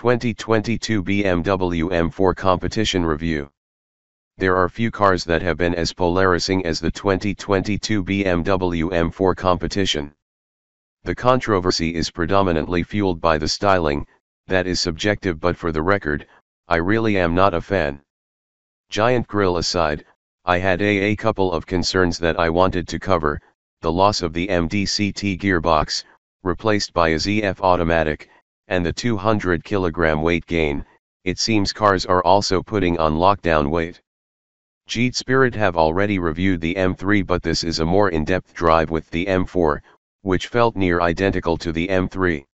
2022 BMW M4 Competition Review. There are few cars that have been as polarizing as the 2022 BMW M4 competition. The controversy is predominantly fueled by the styling, that is subjective, but for the record, I really am not a fan. Giant grille aside, I had a couple of concerns that I wanted to cover: the loss of the MDCT gearbox, replaced by a ZF automatic, and the 200 kg weight gain. It seems cars are also putting on lockdown weight. Jeet Spirit have already reviewed the M3, but this is a more in-depth drive with the M4, which felt near identical to the M3.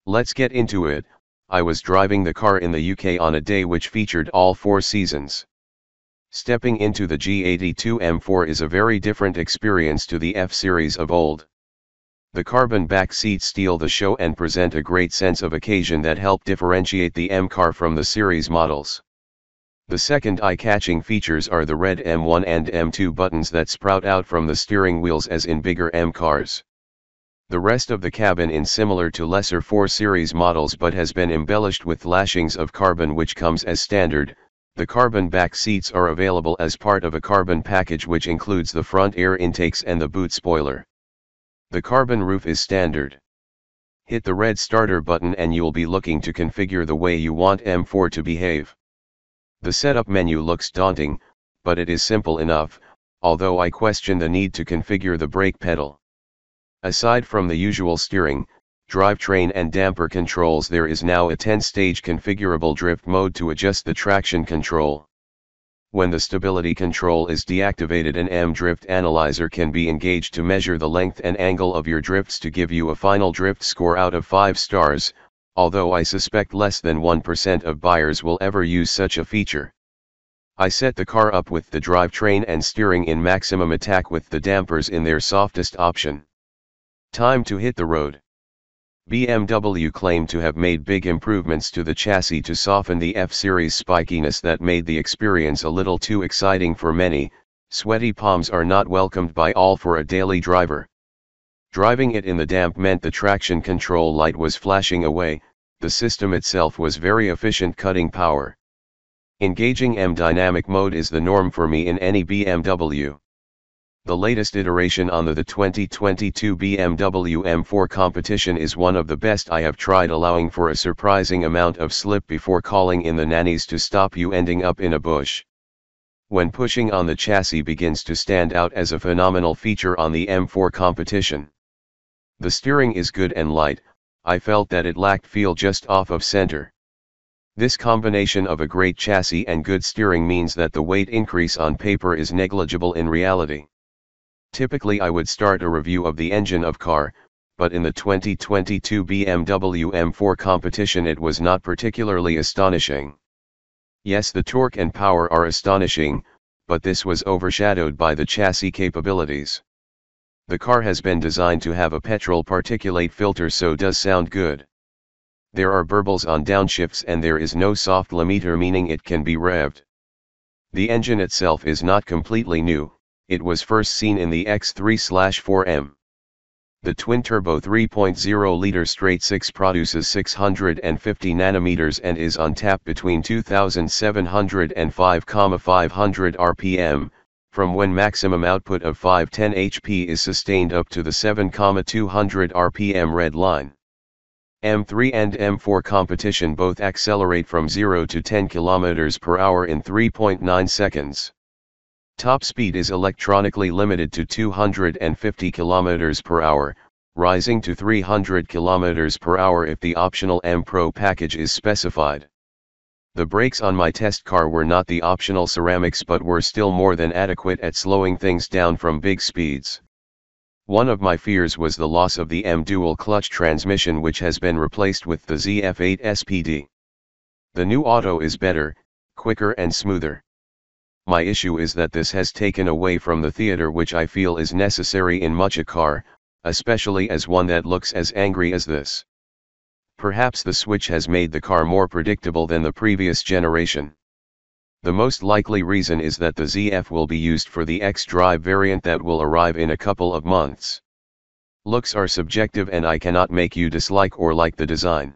Let's get into it. I was driving the car in the UK on a day which featured all 4 seasons. Stepping into the G82 M4 is a very different experience to the F-Series of old. The carbon back seats steal the show and present a great sense of occasion that help differentiate the M car from the series models. The second eye-catching features are the red M1 and M2 buttons that sprout out from the steering wheels as in bigger M cars. The rest of the cabin is similar to lesser 4 Series models but has been embellished with lashings of carbon which comes as standard. The carbon back seats are available as part of a carbon package which includes the front air intakes and the boot spoiler. The carbon roof is standard. Hit the red starter button and you'll be looking to configure the way you want M4 to behave. The setup menu looks daunting, but it is simple enough, although I question the need to configure the brake pedal. Aside from the usual steering, drivetrain and damper controls, there is now a 10-stage configurable drift mode to adjust the traction control. When the stability control is deactivated, an M drift analyzer can be engaged to measure the length and angle of your drifts to give you a final drift score out of 5 stars, although I suspect less than 1% of buyers will ever use such a feature. I set the car up with the drivetrain and steering in maximum attack with the dampers in their softest option. Time to hit the road. BMW claimed to have made big improvements to the chassis to soften the F-Series spikiness that made the experience a little too exciting for many. Sweaty palms are not welcomed by all for a daily driver. Driving it in the damp meant the traction control light was flashing away. The system itself was very efficient, cutting power. Engaging M dynamic mode is the norm for me in any BMW. The latest iteration on the 2022 BMW M4 competition is one of the best I have tried, allowing for a surprising amount of slip before calling in the nannies to stop you ending up in a bush. When pushing on, the chassis begins to stand out as a phenomenal feature on the M4 competition. The steering is good and light. I felt that it lacked feel just off of center. This combination of a great chassis and good steering means that the weight increase on paper is negligible in reality. Typically I would start a review of the engine of car, but in the 2022 BMW M4 competition it was not particularly astonishing. Yes, the torque and power are astonishing, but this was overshadowed by the chassis capabilities. The car has been designed to have a petrol particulate filter, so does sound good. There are burbles on downshifts and there is no soft limiter, meaning it can be revved. The engine itself is not completely new. It was first seen in the X3/4M. The twin-turbo 3.0-liter straight-six produces 650 nanometers and is on tap between 2,700 and 5,500 rpm, from when maximum output of 510 HP is sustained up to the 7,200 rpm red line. M3 and M4 competition both accelerate from 0 to 10 km per hour in 3.9 seconds. Top speed is electronically limited to 250 km per hour, rising to 300 km per hour if the optional M Pro package is specified. The brakes on my test car were not the optional ceramics but were still more than adequate at slowing things down from big speeds. One of my fears was the loss of the M dual clutch transmission, which has been replaced with the ZF8 SPD. The new auto is better, quicker and smoother. My issue is that this has taken away from the theater which I feel is necessary in much a car, especially as one that looks as angry as this. Perhaps the switch has made the car more predictable than the previous generation. The most likely reason is that the ZF will be used for the X-Drive variant that will arrive in a couple of months. Looks are subjective and I cannot make you dislike or like the design.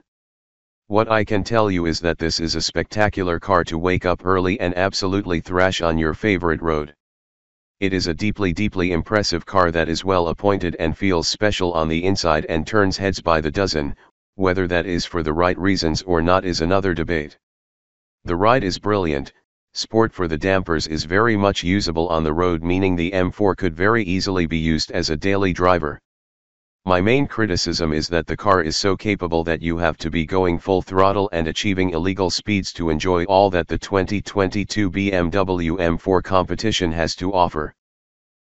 What I can tell you is that this is a spectacular car to wake up early and absolutely thrash on your favorite road. It is a deeply impressive car that is well appointed and feels special on the inside and turns heads by the dozen. Whether that is for the right reasons or not is another debate. The ride is brilliant. Sport for the dampers is very much usable on the road, meaning the M4 could very easily be used as a daily driver. My main criticism is that the car is so capable that you have to be going full throttle and achieving illegal speeds to enjoy all that the 2022 BMW M4 competition has to offer.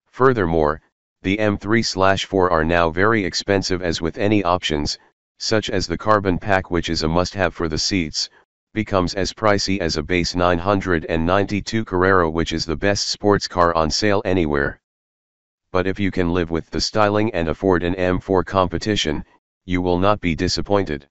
Furthermore, the M3/4 are now very expensive, as with any options, such as the carbon pack, which is a must-have for the seats, becomes as pricey as a base 992 Carrera, which is the best sports car on sale anywhere. But if you can live with the styling and afford an M4 competition, you will not be disappointed.